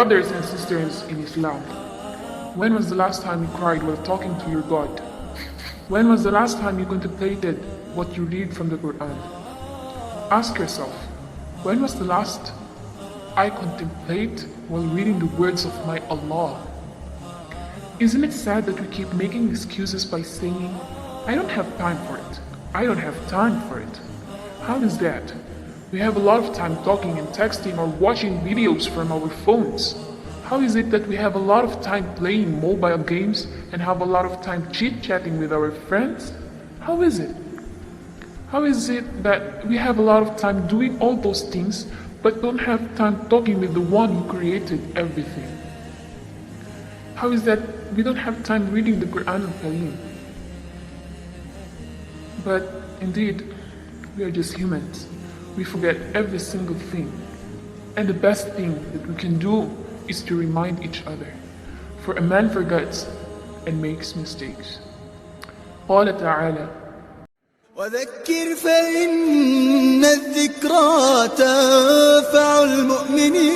Brothers and sisters in Islam, when was the last time you cried while talking to your God? When was the last time you contemplated what you read from the Quran? Ask yourself, when was the last I contemplate while reading the words of my Allah? Isn't it sad that we keep making excuses by saying, I don't have time for it. I don't have time for it. How is that? We have a lot of time talking and texting or watching videos from our phones. How is it that we have a lot of time playing mobile games and have a lot of time chit-chatting with our friends? How is it? How is it that we have a lot of time doing all those things but don't have time talking with the one who created everything? How is that we don't have time reading the Quran al-Kareem? But indeed, we are just humans. We forget every single thing. And the best thing that we can do is to remind each other. For a man forgets and makes mistakes. قال تعالى وذكر فإن الذكرى تنفع المؤمنين.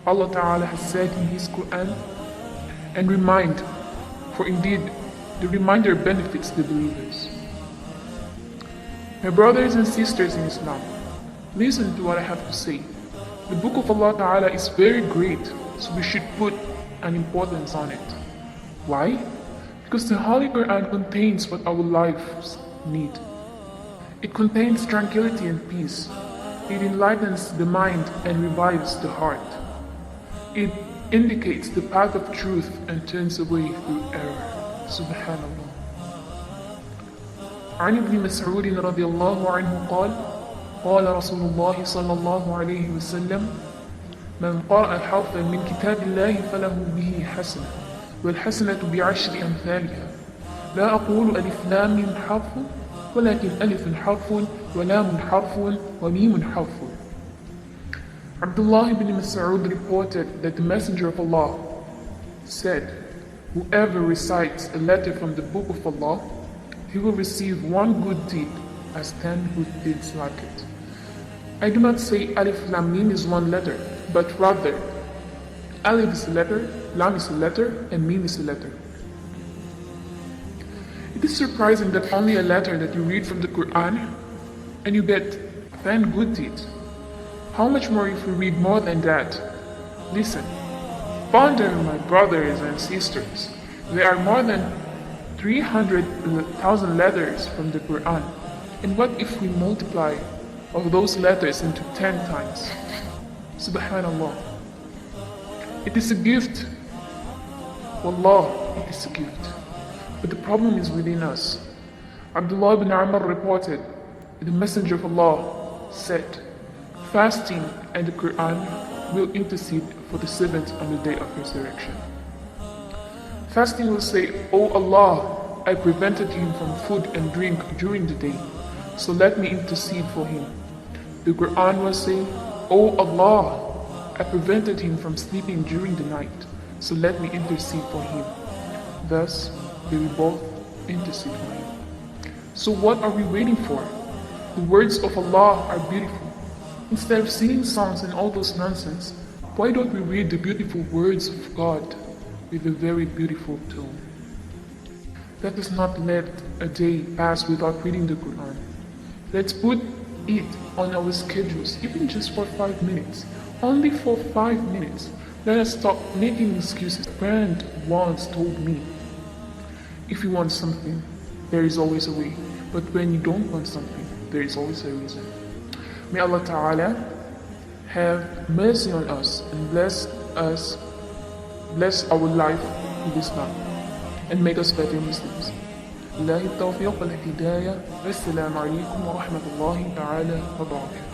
Allah Ta'ala has said in His Quran, and remind, for indeed the reminder benefits the believers. My brothers and sisters in Islam, listen to what I have to say. The book of Allah Ta'ala is very great, so we should put an importance on it. Why? Because the Holy Quran contains what our lives need. It contains tranquility and peace. It enlightens the mind and revives the heart. It indicates the path of truth and turns away through error. Subhanallah. عن ابن مسعود رضي الله عنه قال قال رسول الله صلى الله عليه وسلم من قرأ حرفا من كتاب الله فله به حسنة والحسنة بعشر أمثالها لا أقول ألف لام حرف ولكن ألف حرف ولام حرف وميم حرف. Abdullah ibn Mas'ud reported that the Messenger of Allah said, whoever recites a letter from the book of Allah, he will receive one good deed as 10 good deeds like it. I do not say Alif Lam Mim is one letter, but rather Alif is a letter, Lam is a letter, and Mim is a letter. It is surprising that only a letter that you read from the Quran and you get 10 good deeds. How much more if we read more than that? Listen, ponder, my brothers and sisters. There are more than 300,000 letters from the Quran. And what if we multiply of those letters into 10 times? Subhanallah. It is a gift. Wallah, it is a gift. But the problem is within us. Abdullah ibn Amr reported, the Messenger of Allah said, fasting and the Quran will intercede for the servant on the day of resurrection. Fasting will say, O Allah, I prevented him from food and drink during the day, so let me intercede for him. The Quran will say, O Allah, I prevented him from sleeping during the night, so let me intercede for him. Thus, they will both intercede for him. So what are we waiting for? The words of Allah are beautiful. Instead of singing songs and all those nonsense, why don't we read the beautiful words of God with a very beautiful tone? Let us not let a day pass without reading the Quran. Let's put it on our schedules, even just for 5 minutes. Only for 5 minutes. Let us stop making excuses. A friend once told me, if you want something, there is always a way. But when you don't want something, there is always a reason. May Allah Ta'ala have mercy on us and bless our life with Islam and make us better Muslims. Billahi التوفيق والهداية. Assalamu alaikum wa rahmatullahi ta'ala wa barakatuh.